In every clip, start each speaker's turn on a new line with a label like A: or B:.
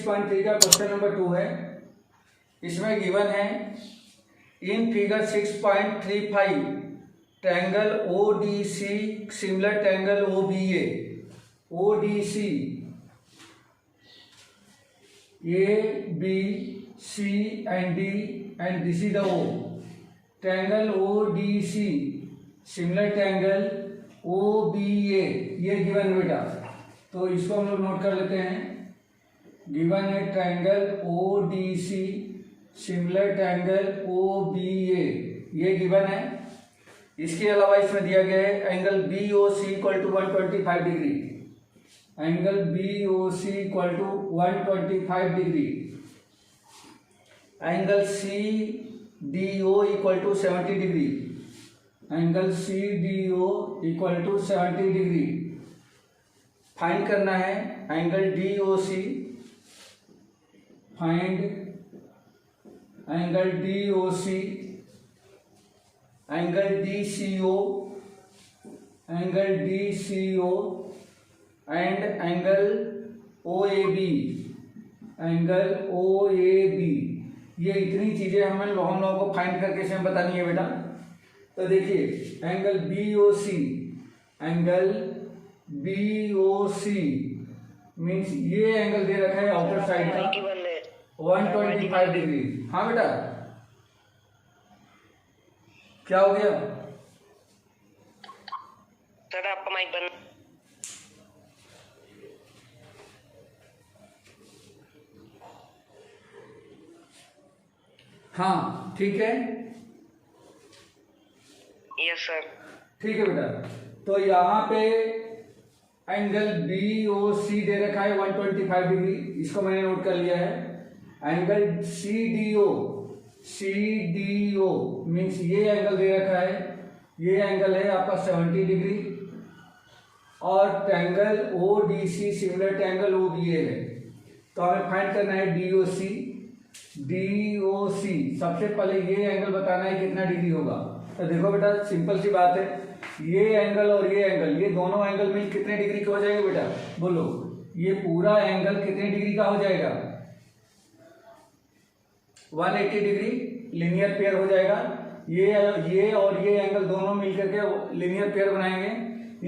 A: 6.3 का question number 2 है। इसमें गिवन है in figure 6.35 triangle ODC similar triangle OBA, ODC ABC and D and this is the O, triangle ODC similar triangle OBA ये given है बेटा। तो इसको हम लोग नोट कर लेते हैं। गिवन है triangle ODC similar triangle OBA, ये गिवन है। इसके अलावा इसमें दिया गया है angle BOC equal to 125 degree, angle BOC equal to 125 degree, angle CDO equal to 70 degree, angle CDO equal to 70 degree. Find करना है angle DOC, find angle DOC, angle DCO, angle DCO and angle OAB, angle OAB। ये इतनी चीजें हम लोगों को find करके इसमें बतानी है बेटा। तो देखिए angle BOC, angle BOC means ये एंगल दे रखा है आउटर साइड का 125 डिग्री। हाँ बेटा क्या हो गया
B: सर? आपका माइक बंद।
A: हाँ ठीक है,
B: यस सर।
A: ठीक है बेटा। तो यहाँ पे एंगल BOC दे रखा है 125 डिग्री, इसको मैंने नोट कर लिया है। एंगल CDO, CDO मीन्स ये एंगल दे रखा है, ये एंगल है आपका 70 डिग्री। और triangle ODC similar triangle OBA है। तो हमें फाइंड करना है DOC, DOC सबसे पहले ये एंगल बताना है कितना डिग्री होगा। तो देखो बेटा सिंपल सी बात है, ये एंगल और ये एंगल, ये दोनों एंगल मिल कितने डिग्री का हो जाएगा बेटा? बोलो, ये पूरा एंगल कितने डिग्री का हो जाएगा? 180 डिग्री लीनियर पेयर हो जाएगा। ये और ये एंगल दोनों मिलकर के लीनियर पेयर बनाएंगे,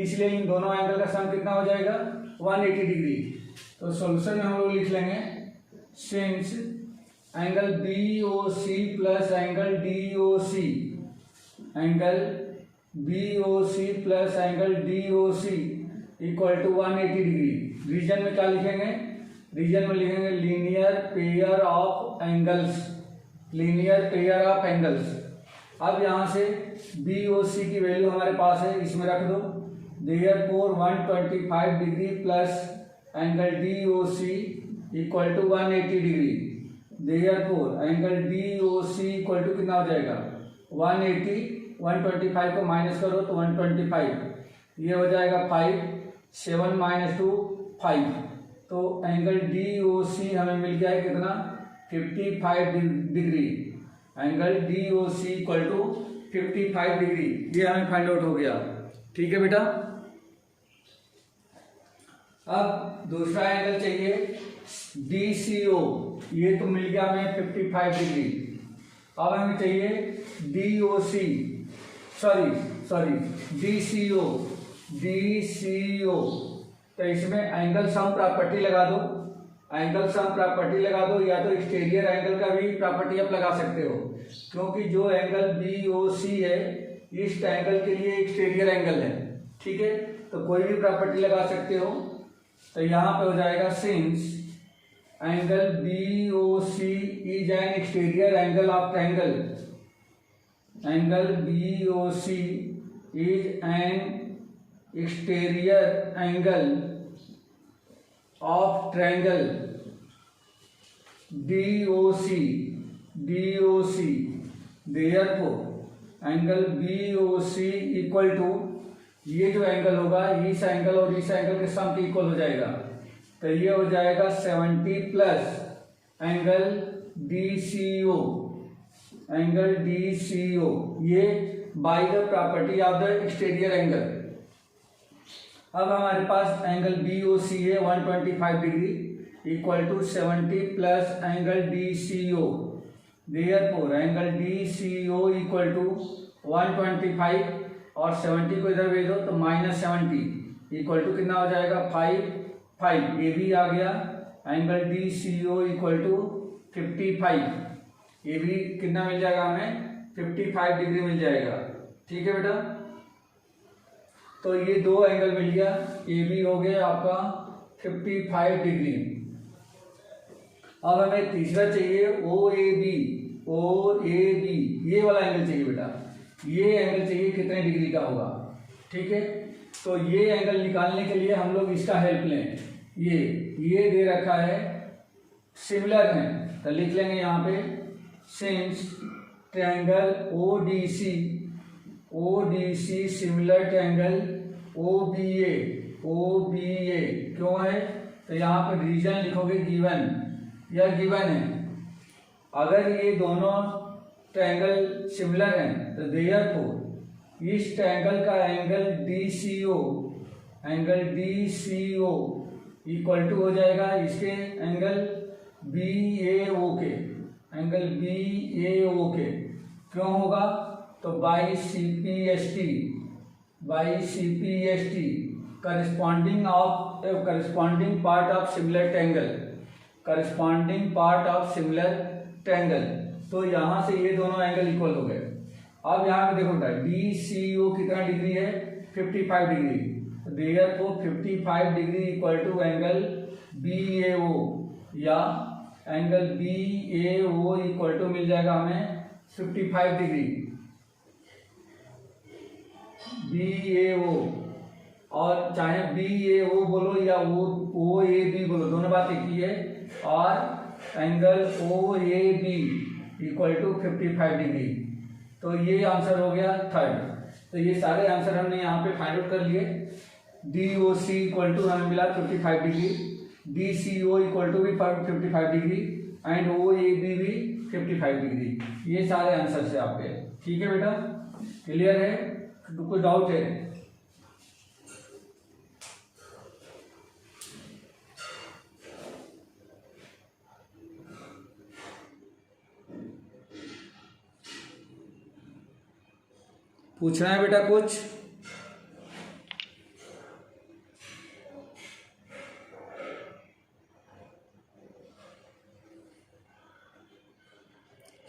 A: इसलिए इन दोनों एंगल का सम कितना हो जाएगा? 180 डिग्री। तो सॉल्यूशन में हम लोग लिख लेंगे since angle BOC plus angle DOC, angle BOC plus angle DOC equal to 180 degree. Reason में क्या लिखेंगे? रीजन में लिखेंगे linear pair of angles, linear pair of angles. अब यहाँ से BOC की वैल्यू हमारे पास है, इसमें रख दो। Therefore 125 degree plus angle DOC equal to 180 degree. Therefore angle DOC equal to कितना हो जाएगा? 180, 125 को माइनस करो तो 125, ये हो जाएगा 5, 7 माइनस 2 5। तो एंगल DOC हमें मिल गया है कितना? 55 degree. Angle DOC equal to 55 degree, ये हमें फाइंड आउट हो गया। ठीक है बेटा। अब दूसरा एंगल चाहिए DCO, ये तो मिल गया हमें 55 डिग्री। अब हमें चाहिए DOC, सॉरी DCO, DCO। तो इसमें एंगल सम प्रॉपर्टी लगा दो, एंगल सम प्रॉपर्टी लगा दो, या तो एक्सटीरियर एंगल का भी प्रॉपर्टी आप लगा सकते हो, क्योंकि जो एंगल BOC है इस एंगल के लिए एक्सटीरियर एंगल है। ठीक है, तो कोई भी प्रॉपर्टी लगा सकते हो। तो यहाँ पे हो जाएगा since angle BOC is an exterior angle of triangle, angle BOC is an exterior angle of triangle DOC, therefore angle BOC equal to, ये जो एंगल होगा इस एंगल और इस एंगल के सम के इक्वल हो जाएगा। तो ये हो जाएगा 70 plus angle DCO, angle DCO, ये by the property of the exterior angle. अब हमारे पास एंगल BOC है 125 degree, equal to 70 plus angle DCO। Therefore angle DCO equal to 125 और 70 को इधर भेज दो तो -70 इक्वल टू कितना हो जाएगा 5। ये भी आ गया। Angle DCO equal to 55। ये भी कितना मिल जाएगा हमें 55 डिग्री मिल जाएगा। ठीक है बेटा, तो ये दो एंगल मिल गया। ये भी हो गया आपका 55 डिग्री। अब हमें तीसरा चाहिए OAB। ये वाला एंगल चाहिए बेटा। ये एंगल चाहिए कितने डिग्री का होगा। ठीक है, तो ये एंगल निकालने के लिए हम लोग इसका हेल्प लें। ये दे रखा है, सिमिलर है तो लिख लेंगे यहाँ पे since triangle ODC similar triangle OBA। क्यों है तो यहाँ पे रीजन लिखोगे गिवन, यह गिवन है। अगर ये दोनों ट्रायंगल सिमिलर हैं तो देयरफॉर इस ट्रायंगल का एंगल DCO इक्वल टू हो जाएगा इसके एंगल BAO के। क्यों होगा तो by CPST corresponding part of similar triangle. तो यहाँ से ये दोनों एंगल इक्वल हो गए। अब यहाँ पे देखो बेटा DCO कितना डिग्री है 55 degree. Therefore 55 degree equal to angle BAO या एंगल BAO इक्वल टू मिल जाएगा हमें 55 डिग्री BAO। और चाहे BAO बोलो या OAB बोलो, दोनों बात एक ही है। और angle OAB equal to 55 degree. तो ये आंसर हो गया थर्ड। तो ये सारे आंसर हमने यहाँ पे फाइंड आउट कर लिए। DOC इक्वल टू हमें मिला 55 डिग्री, DCO इक्वल टू भी 55 डिग्री एंड OAB भी 55 डिग्री। ये सारे आंसर है आपके। ठीक है बेटा, क्लियर है? कोई डाउट है? पूछना है बेटा कुछ?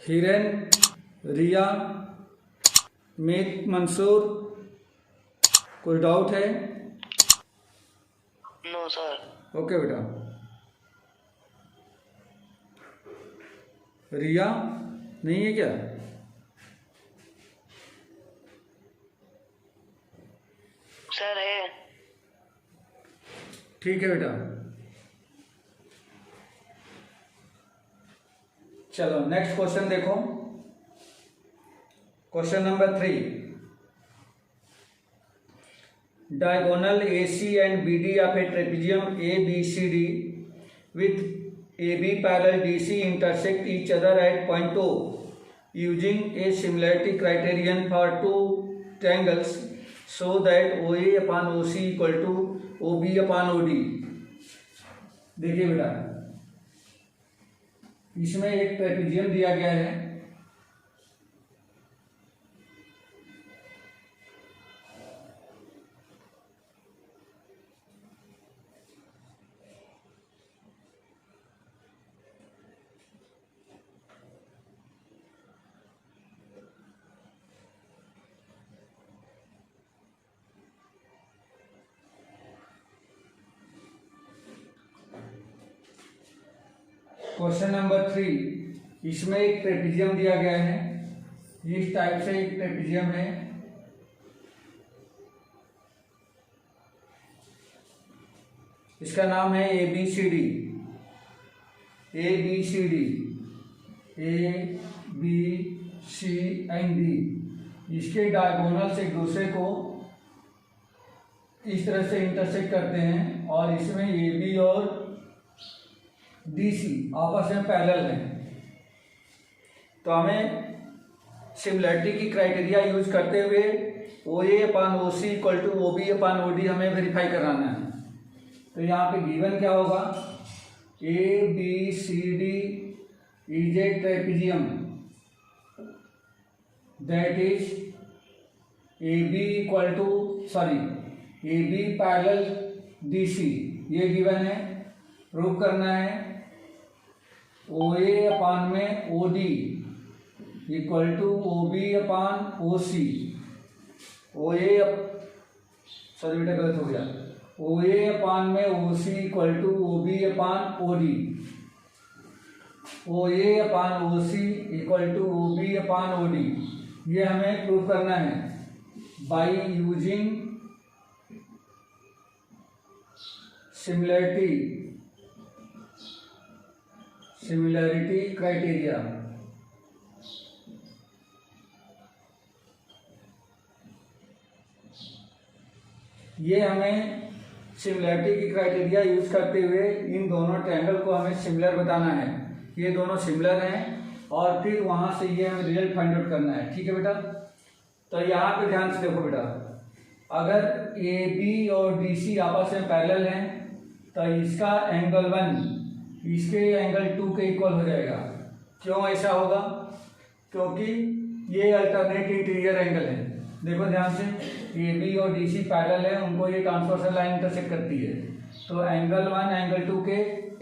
A: हिरेन, रिया, मंसूर, कोई डाउट है?
B: No sir.
A: ओके बेटा। रिया नहीं है क्या?
B: सर है।
A: ठीक है बेटा, चलो नेक्स्ट क्वेश्चन देखो। Question number 3, diagonal AC and BD of a trapezium ABCD with AB parallel DC intersect each other at point O using a similarity criterion for two triangles so that OA upon OC equal to OB upon OD। देखिए बेटा, इसमें एक trapezium दिया गया है। Question number 3, इसमें एक trapezium दिया गया है। इस टाइप से एक ट्रेपेजियम है। इसका नाम है ABCD। A B C and D। इसके डायगोनल से एक दूसरे को इस तरह से इंटरसेक्ट करते हैं और इसमें AB और DC आपस में पैरेलल हैं। तो हमें सिमिलरिटी की क्राइटेरिया यूज करते हुए OA upon OC equal to OB upon OD हमें वेरीफाई कराना है। तो यहाँ पे गिवन क्या होगा, ABCD is a trapezium, that is AB parallel DC, ये गिवन है। प्रूव करना है OA अपान में OD equal to OB upon OC। बेटा गलत हो गया। OA अपान में OC equal to OB upon OD। OA upon OC equal to OB upon OD, ये हमें प्रूव करना है बाई यूजिंग सिमिलैरिटी क्राइटेरिया। ये हमें सिमिलैरिटी की क्राइटेरिया यूज करते हुए इन दोनों ट्रायंगल को हमें सिमिलर बताना है। ये दोनों सिमिलर हैं और फिर वहां से ये हमें रिजल्ट फाइंड आउट करना है। ठीक है बेटा, तो यहाँ पे ध्यान से देखो बेटा, अगर AB और DC आपस में पैरेलल हैं तो इसका एंगल 1 इसके एंगल 2 के इक्वल हो जाएगा। क्यों ऐसा होगा? क्योंकि ये अल्टरनेट इंटीरियर एंगल है। देखो ध्यान से, AB और DC पैरेलल है, उनको ये ट्रांसवर्सल लाइन इंटरसेक्ट करती है, तो एंगल 1 एंगल 2 के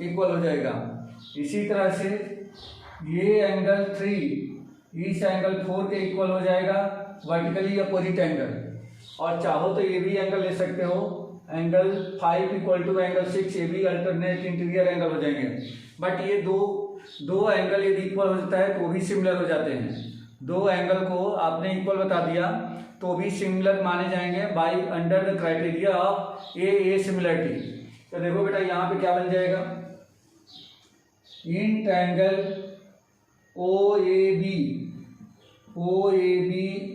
A: इक्वल हो जाएगा। इसी तरह से ये एंगल 3 इस एंगल 4 के इक्वल हो जाएगा, वर्टिकली अपोजिट एंगल। और चाहो तो ये भी एंगल ले सकते हो, एंगल 5 इक्वल टू एंगल 6, ये भी अल्टरनेट इंटीरियर एंगल हो जाएंगे। बट ये दो एंगल यदि इक्वल हो जाता है तो भी सिमिलर हो जाते हैं। दो एंगल को आपने इक्वल बता दिया तो भी सिमिलर माने जाएंगे by under the criteria of A similarity. तो देखो बेटा यहाँ पे क्या बन जाएगा, in triangle OAB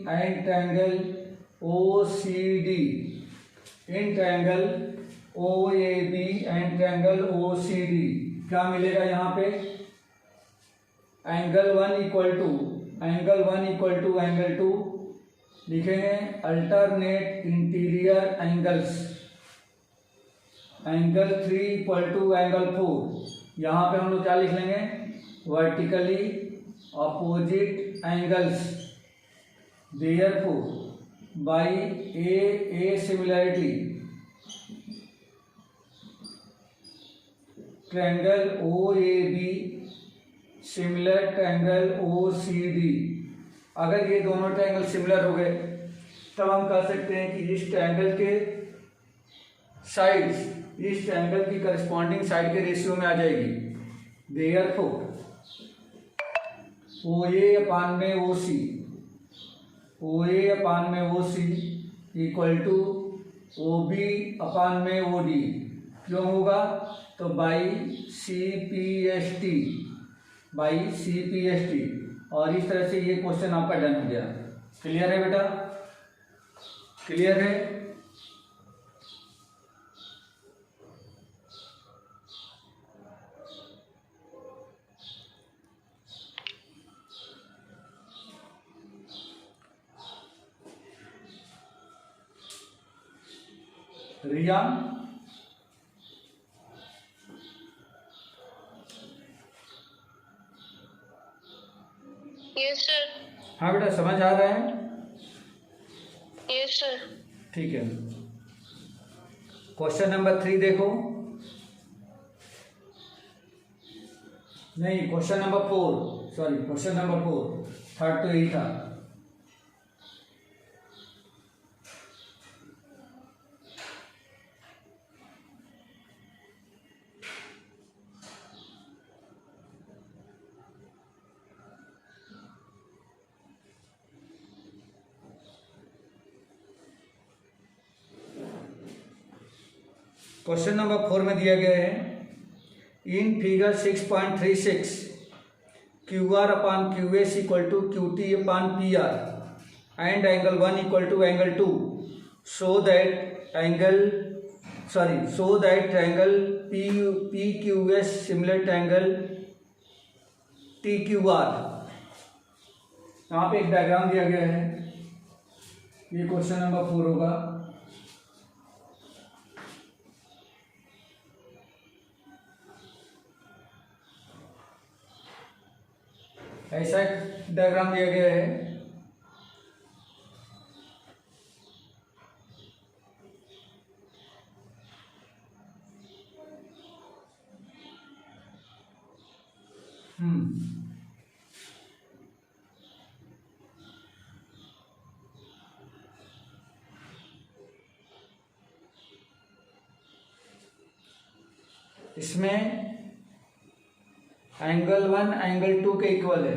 A: and triangle OCD, in triangle OAB and triangle OCD क्या मिलेगा यहाँ पे, एंगल 1 इक्वल टू एंगल 2 लिखेंगे, alternate interior angles, angle 3 equal to angle 4। यहाँ पे हम लोग क्या लिख लेंगे, vertically opposite angles. Therefore by a similarity triangle OAB similar triangle OCD। अगर ये दोनों ट्रायंगल सिमिलर हो गए तब हम कह सकते हैं कि इस ट्रायंगल के साइड्स इस ट्रायंगल की करस्पॉन्डिंग साइड के रेशियो में आ जाएगी। देयरफॉर OA अपान में OC इक्वल टू OB अपान में OD। क्यों होगा? तो बाई CPST, और इस तरह से ये क्वेश्चन आपका डन हो गया। क्लियर है बेटा? क्लियर है? रिया,
B: यस सर।
A: हाँ बेटा, समझ आ रहा है?
B: Yes sir.
A: ठीक है, क्वेश्चन नंबर 3 देखो, नहीं क्वेश्चन नंबर 4, थर्ड तो यही था। क्वेश्चन नंबर 4 में दिया गया है, in figure 6.36 QR upon QS equal to QT upon PR and angle 1 equal to angle 2 so that triangle PQS similar triangle TQR। यहाँ पे एक डायग्राम दिया गया है, ये क्वेश्चन नंबर 4 होगा। ऐसा एक डायग्राम दिया गया है। इसमें एंगल 1 एंगल 2 के इक्वल है।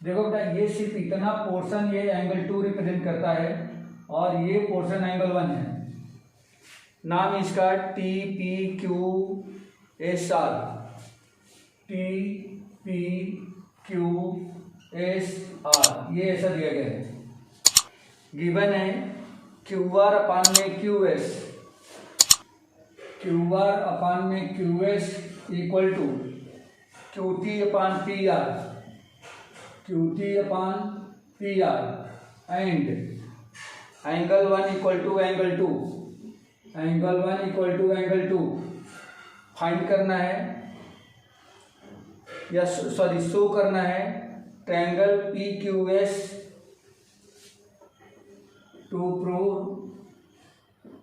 A: देखो बेटा, ये सिर्फ इतना पोर्शन ये एंगल 2 रिप्रेजेंट करता है और ये पोर्शन एंगल 1 है। नाम इसका T P Q S R, T P Q S R, ये ऐसा दिया गया है। गिवन है क्यू आर अपान में Q S, Q R upon में Q S equal to Q T upon P R, Q T upon P R and angle 1 equal to angle 2, angle 1 equal to angle 2 find करना है या sorry show करना है। Triangle P Q S to prove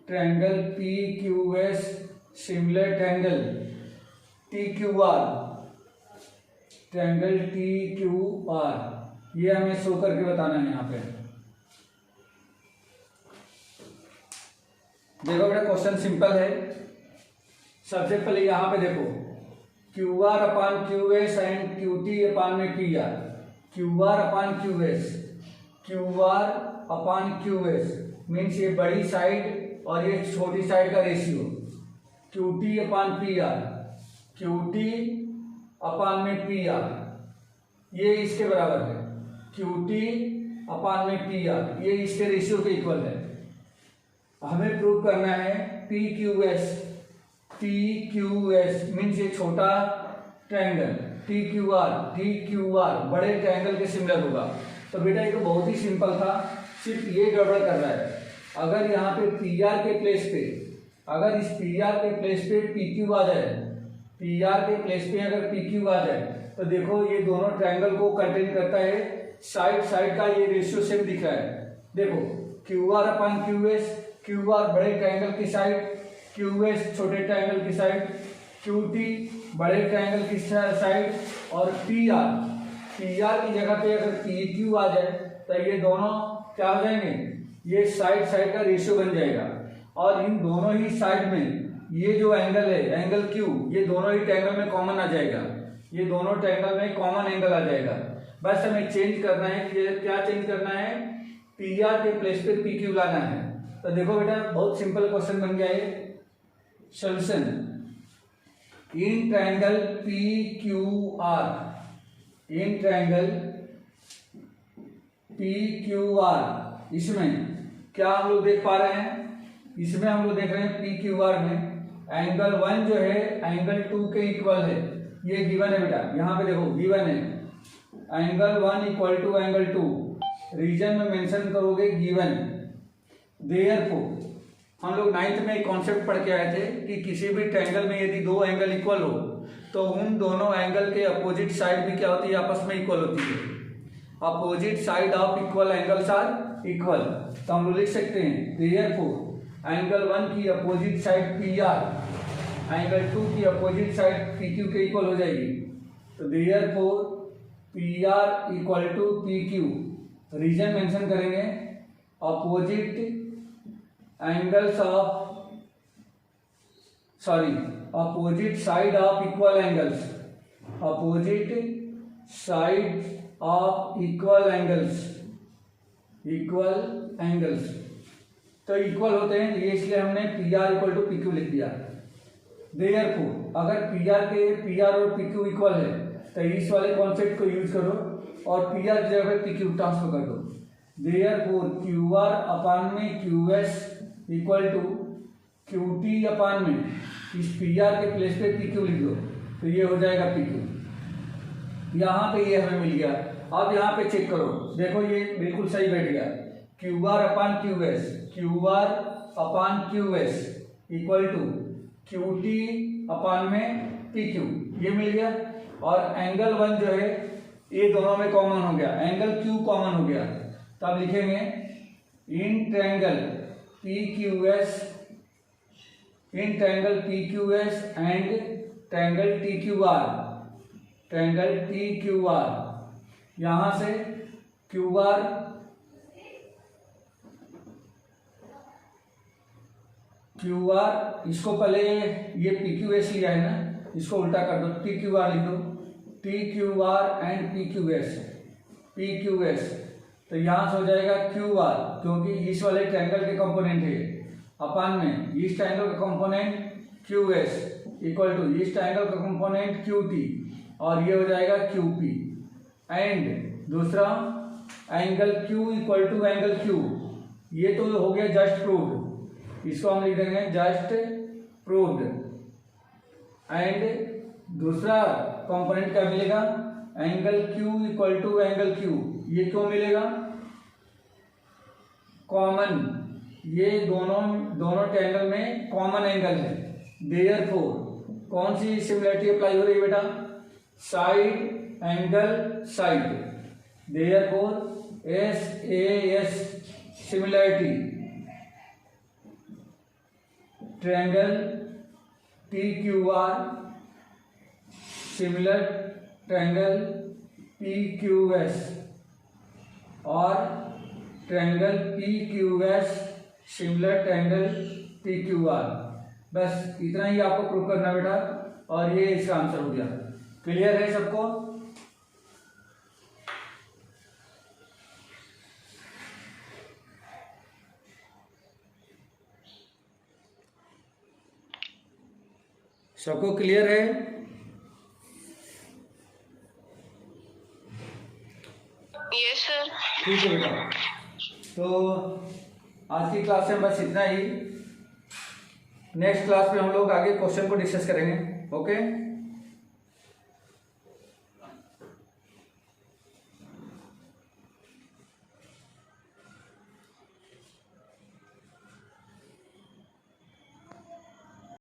A: triangle P Q S similar triangle T Q R, triangle T Q R, ये हमें show करके बताना है। यहाँ पे देखो बेटा, क्वेश्चन सिंपल है। सबसे पहले यहाँ पे देखो Q R upon Q S and Q T upon में P R, Q R upon Q S, Q R upon Q S means ये बड़ी साइड और ये छोटी साइड का ratio, Q T upon P R, Q T upon में P are, ये इसके बराबर है। क्यू टी अपान में पी आर, ये इसके रेशियो के इक्वल है। हमें प्रूव करना है P Q S, P Q S means ये छोटा ट्रायंगल, टी क्यू आर बड़े ट्रायंगल के सिमिलर होगा। तो बेटा ये तो बहुत ही सिंपल था, सिर्फ ये गड़बड़ कर रहा है। अगर यहाँ पे पी आर के प्लेस पे, अगर इस पी आर के प्लेस पे पी क्यू आ जाए, पी आर के प्लेस पे अगर पी क्यू आ जाए तो देखो ये दोनों ट्रायंगल को कंटेन करता है, साइड साइड का ये रेशियो सेम दिख रहा है। देखो Q R upon Q S, Q are बड़े ट्रायंगल की साइड, क्यू एस छोटे ट्रायंगल की साइड, क्यू टी बड़े ट्रायंगल की साइड और पी आर की जगह पे अगर पी क्यू आ जाए तो ये दोनों क्या हो जाएंगे, ये साइड साइड का रेशियो बन जाएगा। और इन दोनों ही साइड में ये जो एंगल है एंगल क्यू, ये दोनों ही ट्रायंगल में कॉमन आ जाएगा, ये दोनों ट्रायंगल में कॉमन एंगल आ जाएगा। बस हमें चेंज करना है, क्या चेंज करना है, पी आर के प्लेस पे पी क्यू लाना है। तो देखो बेटा बहुत सिंपल क्वेश्चन बन गया है। Solution in triangle P Q R, in triangle P Q R, इसमें क्या हम लोग देख पा रहे हैं, इसमें हम लोग देख रहे हैं पी क्यू आर में एंगल 1 जो है एंगल 2 के इक्वल है, ये गिवन है बेटा। यहाँ पे देखो गिवन है angle 1 equal to angle 2, reason में मेंशन करोगे गिवन। देयरफॉर हम लोग 9th में एक कॉन्सेप्ट पढ़ के आए थे कि किसी भी ट्रायंगल में यदि दो एंगल इक्वल हो तो उन दोनों एंगल के अपोजिट साइड भी क्या होती है, आपस में इक्वल होती है। Opposite side of equal angles are equal. तो हम लोग लिख सकते हैं देयरफॉर एंगल 1 की opposite side P R, angle 2 की अपोजिट साइड पी क्यू के इक्वल हो जाएगी। तो therefore P R equal to P Q, reason mention करेंगे opposite angles of opposite side of equal angles, opposite side of equal angles तो equal होते हैं, ये इसलिए हमने P R equal to P Q लिख दिया। देयरफॉर अगर पी आर और पी क्यू इक्वल है तो इस वाले कॉन्सेप्ट को यूज करो और पी आर की जगह पे पी क्यू ट्रांसफर कर दो। देयरफॉर क्यू आर अपान में Q S equal to Q T upon में इस पी आर के प्लेस पे पी क्यू लिख दो, तो ये हो जाएगा पी क्यू। यहाँ पे ये हमें मिल गया। अब यहाँ पे चेक करो, देखो ये बिल्कुल सही बैठ गया। Q R upon Q S, Q R upon Q S equal to Q T upon में पी क्यू, ये मिल गया। और एंगल 1 जो है ए दोनों में कॉमन हो गया, एंगल क्यू कॉमन हो गया, तब लिखेंगे in triangle P Q S and triangle T Q are, यहां से क्यू आर इसको पहले ये पी क्यू एस लिया है ना, इसको उल्टा कर दो, टी क्यू आर लिख दो, T Q are and P Q S, तो यहां से हो जाएगा क्यू आर, क्योंकि इस वाले ट्रायंगल के कंपोनेंट है, अपन में इस ट्रायंगल का component Q S equal to इस ट्रायंगल का कंपोनेंट क्यू टी, और ये हो जाएगा क्यू पी, एंड दूसरा angle Q equal to angle Q, ये तो हो गया जस्ट प्रूव्ड, इसको हम लिख देंगे जस्ट प्रूव्ड, एंड दूसरा कंपोनेंट क्या मिलेगा, angle Q equal to angle Q, ये क्यों मिलेगा, कॉमन, ये दोनों ट्रायंगल में कॉमन एंगल है, देयरफॉर कौन सी सिमिलरिटी अप्लाई हो रही है बेटा, side angle side, therefore SAS similarity, triangle TQR similar triangle PQS और triangle PQS similar triangle PQR, बस इतना ही आपको प्रूव करना बेटा, और ये इसका आंसर हो गया। क्लियर है सबको? सबको क्लियर है?
B: Yes sir.
A: ठीक है बेटा, तो आज की क्लास में बस इतना ही। नेक्स्ट क्लास में हम लोग आगे क्वेश्चन को डिस्कस करेंगे। ओके।